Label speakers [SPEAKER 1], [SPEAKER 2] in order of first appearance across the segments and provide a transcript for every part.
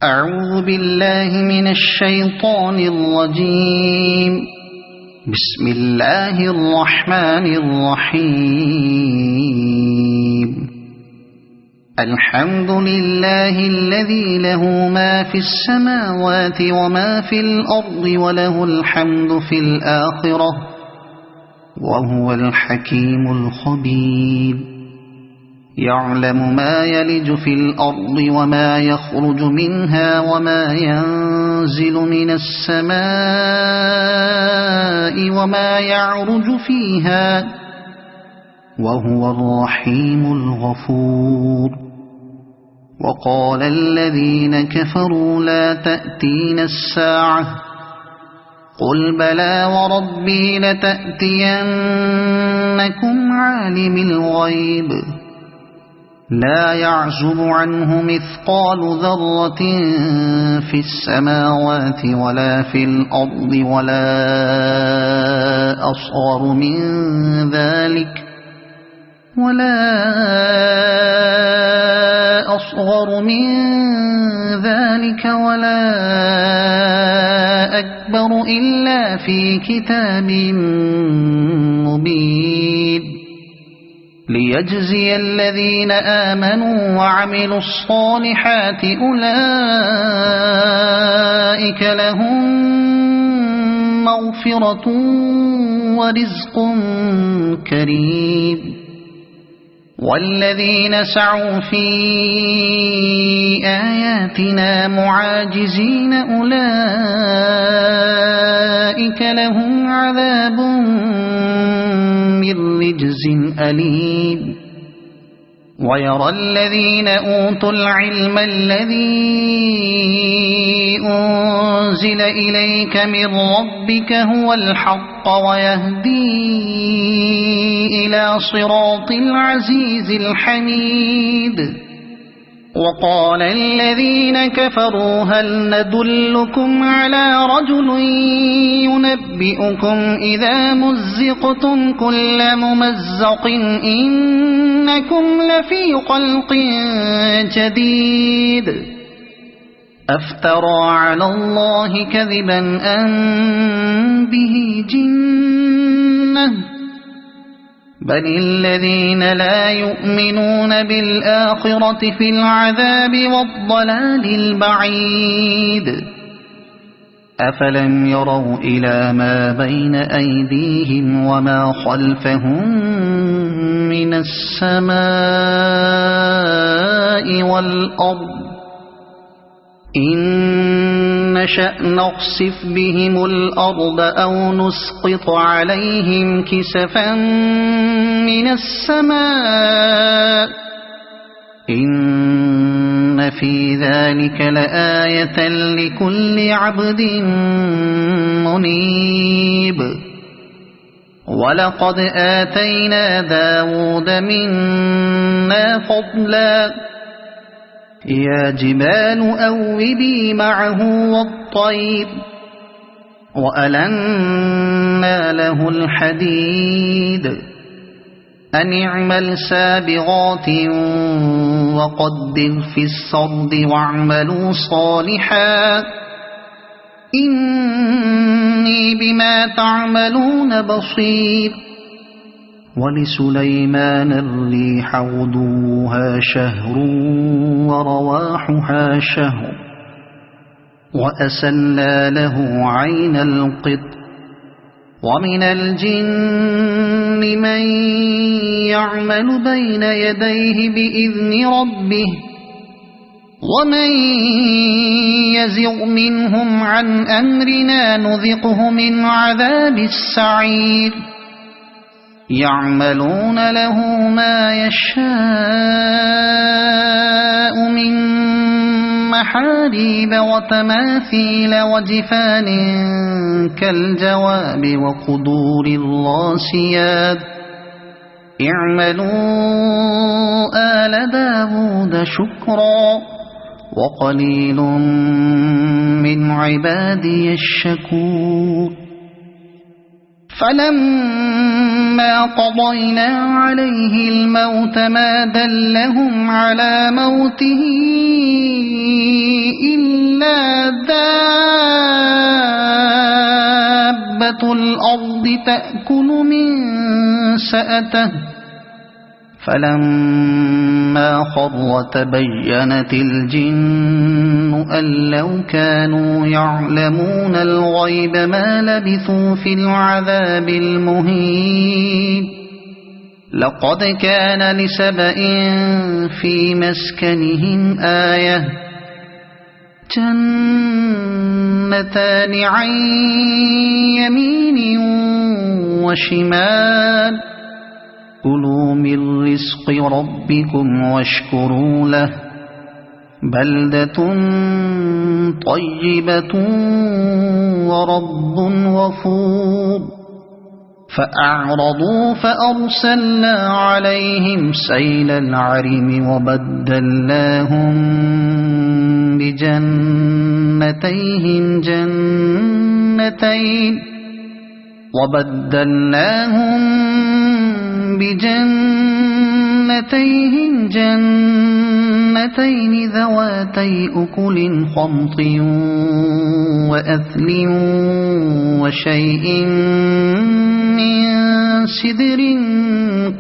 [SPEAKER 1] أعوذ بالله من الشيطان الرجيم. بسم الله الرحمن الرحيم. الحمد لله الذي له ما في السماوات وما في الأرض وله الحمد في الآخرة وهو الحكيم الخبير. يعلم ما يلج في الأرض وما يخرج منها وما ينزل من السماء وما يعرج فيها وهو الرحيم الغفور. وقال الذين كفروا لا تأتينا الساعة قل بلى وربي لتأتينكم عالم الغيب لا يعزب عنه مثقال ذرة في السماوات ولا في الأرض ولا أصغر من ذلك ولا أكبر إلا في كتاب مبين. ليجزي الذين آمنوا وعملوا الصالحات أولئك لهم مغفرة ورزق كريم. والذين سعوا في آياتنا معاجزين أولئك لهم عذاب من رجز أليم. ويرى الذين أوتوا العلم الذي أنزل إليك من ربك هو الحق ويهدي إلى صراط العزيز الحميد. وقال الذين كفروا هل ندلكم على رجل ينبئكم إذا مزقتم كل ممزق إنكم لفي خلق جديد أفترى على الله كذبا أم به جنة بل الذين لا يؤمنون بالآخرة في العذاب والضلال البعيد. أفلم يروا إلى ما بين أيديهم وما خلفهم من السماء والأرض إن نشأ نخسف بهم الأرض أو نسقط عليهم كسفا من السماء إن في ذلك لآية لكل عبد منيب. ولقد آتينا داود منا فضلا يا جبال أوبي معه والطير وألنا له الحديد أن اعمل سابغات وقدر في السرد واعملوا صالحا إني بما تعملون بصير. ولسليمان الريح غدوها شهر ورواحها شهر وأسلنا له عين القطر. ومن الجن من يعمل بين يديه بإذن ربه ومن يزغ منهم عن أمرنا نذقه من عذاب السعير. يعملون له ما يشاء من محاريب وتماثيل وجفان كالجواب وقدور الراسيات اعملوا آل داود شكرا وقليل من عبادي الشكور. فلما قضينا عليه الموت ما دلهم على موته إلا الأرض تأكل من سأته فلما خر تبينت الجن أن لو كانوا يعلمون الغيب ما لبثوا في العذاب المهين لقد كان لسبإ في مسكنهم آية جنتان عن يمين وشمال كلوا من رزق ربكم واشكروا له بلدة طيبة ورب غفور فأعرضوا فأرسلنا عليهم سيل العرم وبدلناهم بجنتين جنتين ذواتي أكل خمط وأثل وشيء من سدر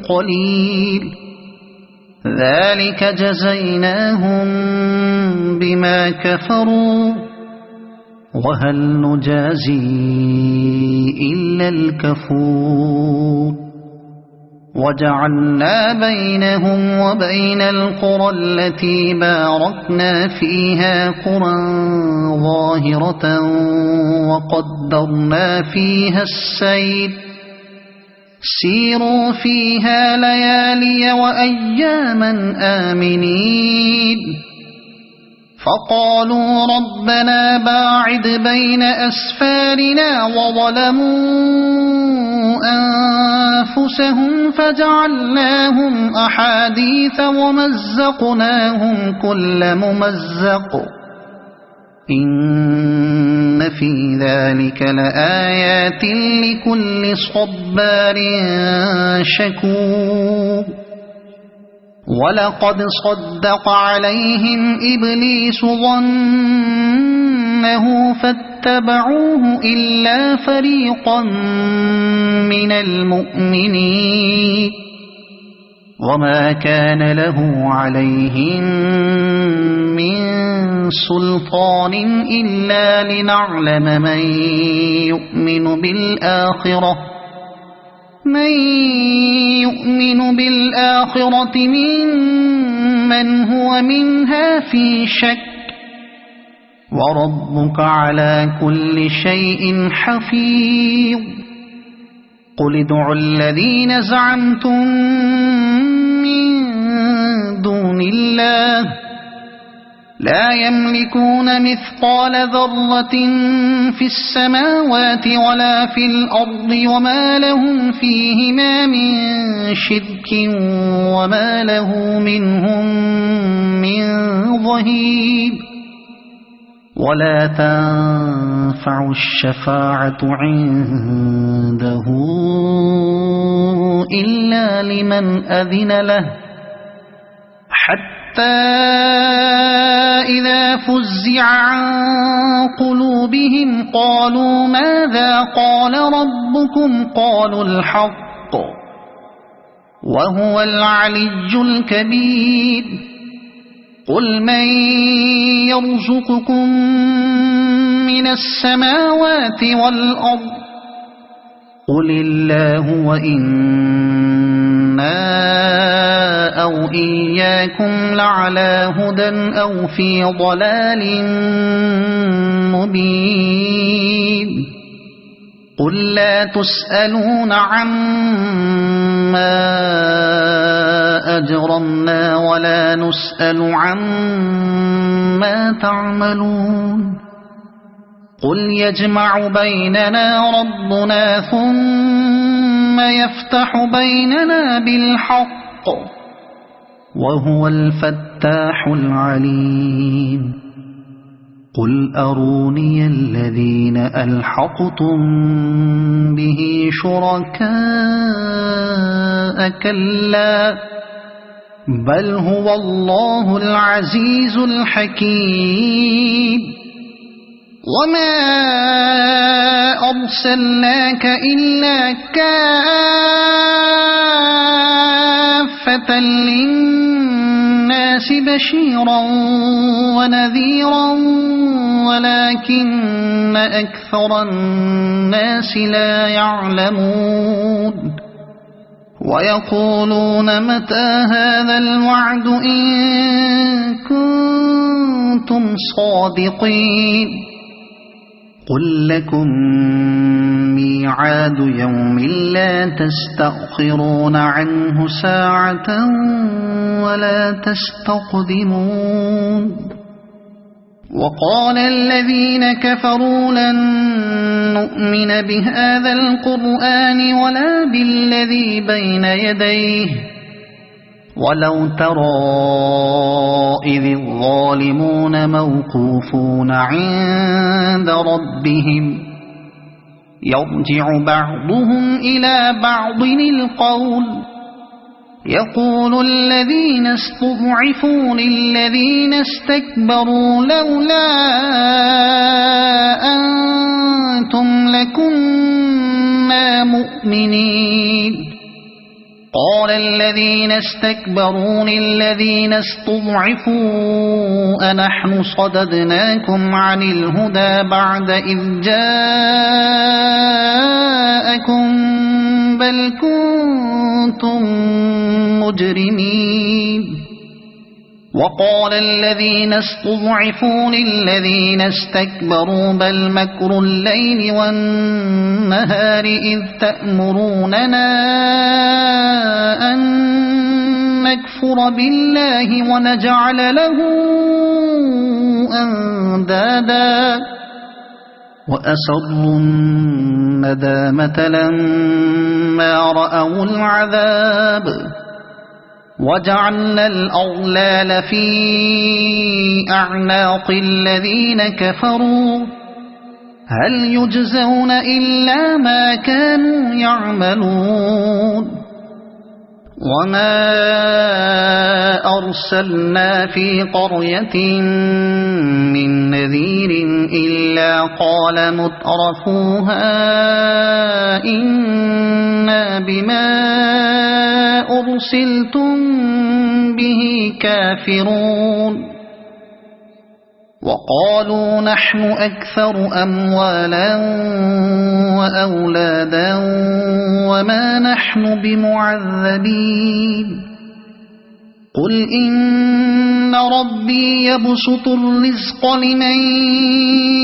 [SPEAKER 1] قليل ذلك جزيناهم بما كفروا وهل نجازي إلا الكفور وجعلنا بينهم وبين القرى التي باركنا فيها قرى ظاهرة وقدرنا فيها السير سيروا فيها ليالي وأياما آمنين فقالوا ربنا باعد بين أسفارنا وظلموا أنفسهم فجعلناهم أحاديث ومزقناهم كل ممزق إن في ذلك لآيات لكل صبار شكور ولقد صدق عليهم إبليس ظنه فاتبعوه إلا فريقا من المؤمنين وما كان له عليهم من سلطان إلا لنعلم من يؤمن بالآخرة ممن هو منها في شك وربك على كل شيء حفيظ قل ادعوا الذين زعمتم من دون الله لا يملكون مثقال ذرة في السماوات ولا في الأرض وما لهم فيهما من شرك وما له منهم من ظهير ولا تنفع الشفاعة عنده إلا لمن أذن له حتى إذا فزع عن قلوبهم قالوا ماذا قال ربكم قالوا الحق وهو العلي الكبير قل من يرزقكم من السماوات والأرض قل الله وإنا أو إياكم لعلى هدى أو في ضلال مبين قل لا تسألون عما أجرمنا ولا نسأل عما تعملون قل يجمع بيننا ربنا ثم يفتح بيننا بالحق وهو الفتاح العليم قل أروني الذين ألحقتم به شركاء كلا بل هو الله العزيز الحكيم وما أرسلناك إلا كافة للناس بشيرا ونذيرا ولكن أكثر الناس لا يعلمون ويقولون متى هذا الوعد إن كنتم صادقين قل لكم ميعاد يوم لا تستأخرون عنه ساعة ولا تستقدمون وقال الذين كفروا لن نؤمن بهذا القرآن ولا بالذي بين يديه ولو ترى إذ الظالمون موقوفون عند ربهم يرجع بعضهم إلى بعض القول يقول الذين استضعفوا للذين استكبروا لولا أنتم لكنا مؤمنين قال الذين استكبروا للذين استضعفوا أنحن صددناكم عن الهدى بعد إذ جاءكم بل كنتم مجرمين وقال الذين استضعفوا للذين استكبروا بل مكر الليل والنهار إذ تأمروننا أن نكفر بالله ونجعل له أندادا وأسروا الندامة لما رأوا العذاب وجعلنا الأغلال في أعناق الذين كفروا هل يجزون إلا ما كانوا يعملون وما أرسلنا في قرية من نذير إلا قال مترفوها إنا بما أرسلتم به كافرون وقالوا نحن أكثر أموالا وأولادا وما نحن بمعذبين قل إن ربي يبسط الرزق لمن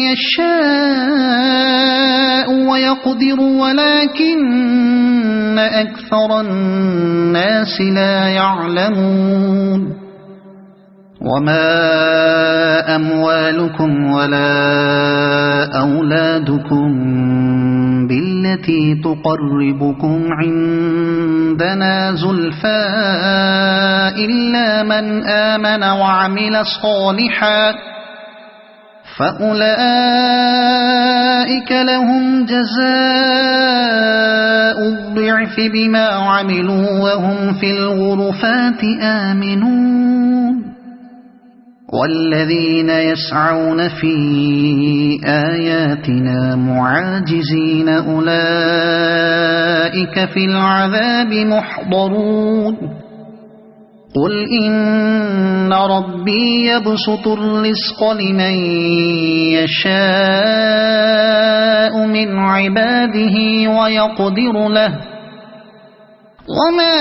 [SPEAKER 1] يشاء ويقدر ولكن أكثر الناس لا يعلمون وما أموالكم ولا أولادكم بالتي تقربكم عندنا زلفى إلا من آمن وعمل صالحا فأولئك لهم جزاء الضعف بما عملوا وهم في الغرفات آمنون والذين يسعون في آياتنا معاجزين أولئك في العذاب محضرون قل إن ربي يبسط الرزق لمن يشاء من عباده ويقدر له وما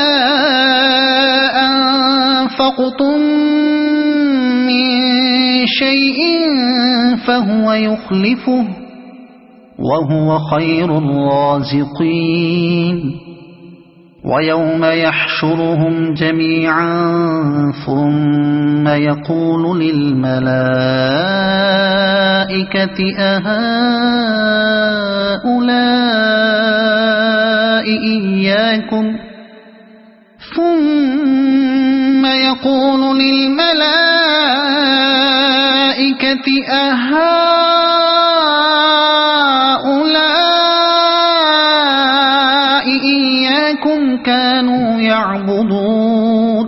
[SPEAKER 1] أنفقتم من شيء فهو يخلفه وهو خير الرازقين ويوم يحشرهم جميعا ثم يقول للملائكة أهؤلاء إياكم ثم يقول للملائكة أهؤلاء إياكم كانوا يعبدون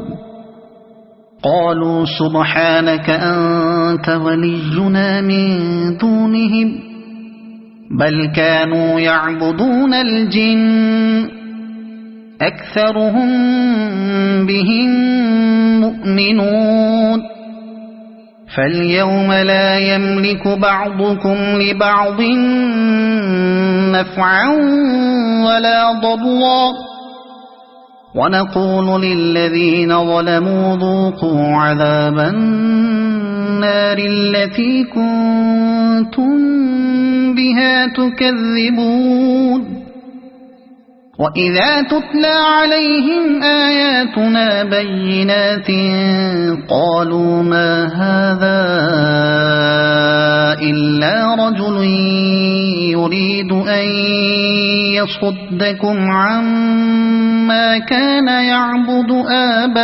[SPEAKER 1] قالوا سبحانك أنت ولينا من دونهم بل كانوا يعبدون الجن أكثرهم بهم مؤمنون فاليوم لا يملك بعضكم لبعض نفعا ولا ضرا ونقول للذين ظلموا ذوقوا عذاب النار التي كنتم بها تكذبون وإذا تتلى عليهم آياتنا بينات قالوا ما هذا إلا رجل يريد أن يصدكم عما كان يعبد آباؤكم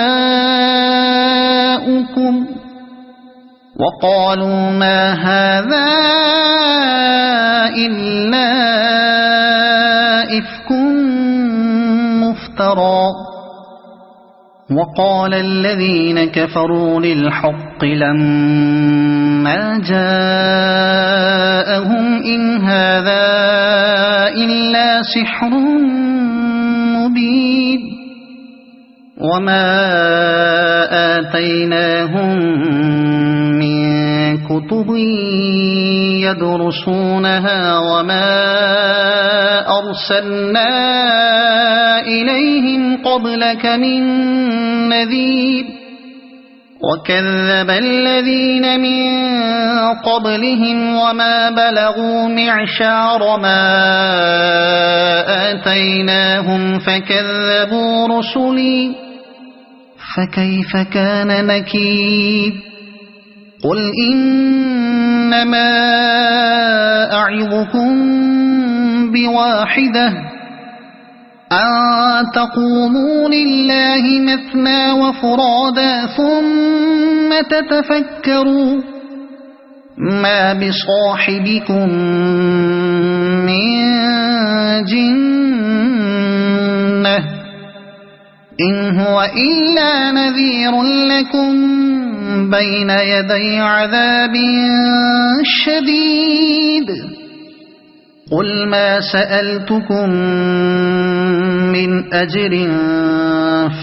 [SPEAKER 1] وقالوا ما هذا إلا إفك مفترى وقال الذين كفروا للحق لما جاءهم إن هذا إلا سحر مبين وما آتيناهم من كتب يدرسونها وما أرسلنا إليهم قبلك من نذير وكذب الذين من قبلهم وما بلغوا معشار ما آتيناهم فكذبوا رسلي فكيف كان نكير قل إنما أعظكم بواحدة أن تقوموا لله مثنى وفرادا ثم تتفكروا ما بصاحبكم من جنة إن هو إلا نذير لكم بين يدي عذاب شديد قل ما سألتكم من أجر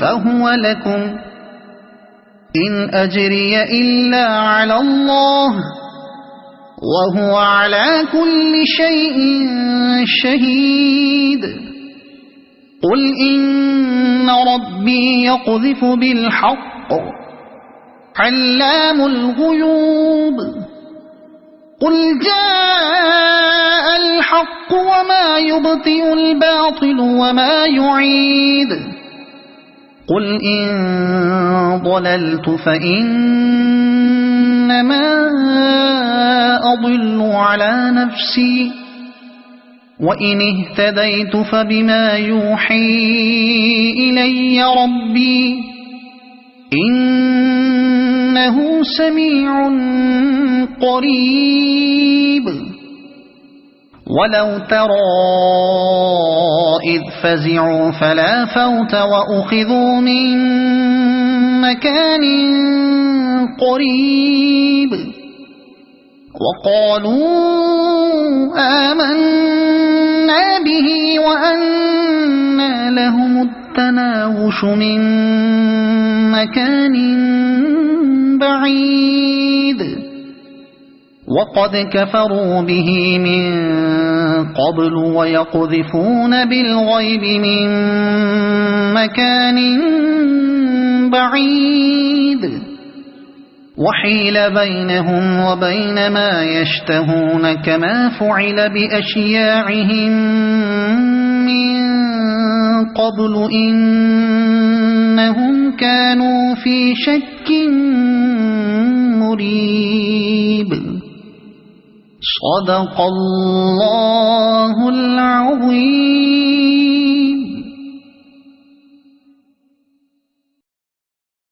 [SPEAKER 1] فهو لكم إن أجري إلا على الله وهو على كل شيء شهيد قل إن ربي يقذف بالحق علام الغيوب قل جاء الحق وما يبطئ الباطل وما يعيد قل إن ضللت فإنما أضل على نفسي وإن اهتديت فبما يوحي إلي ربي إنه سميع قريب ولو ترى إذ فزعوا فلا فوت وأخذوا من مكان قريب وقالوا آمنا به وأنى لهم التناوش من مكان بعيد وقد كفروا به من قبل ويقذفون بالغيب من مكان بعيد وحيل بينهم وبين ما يشتهون كما فعل بأشياعهم من قبل إنهم كانوا في شك مريب صدق الله العظيم.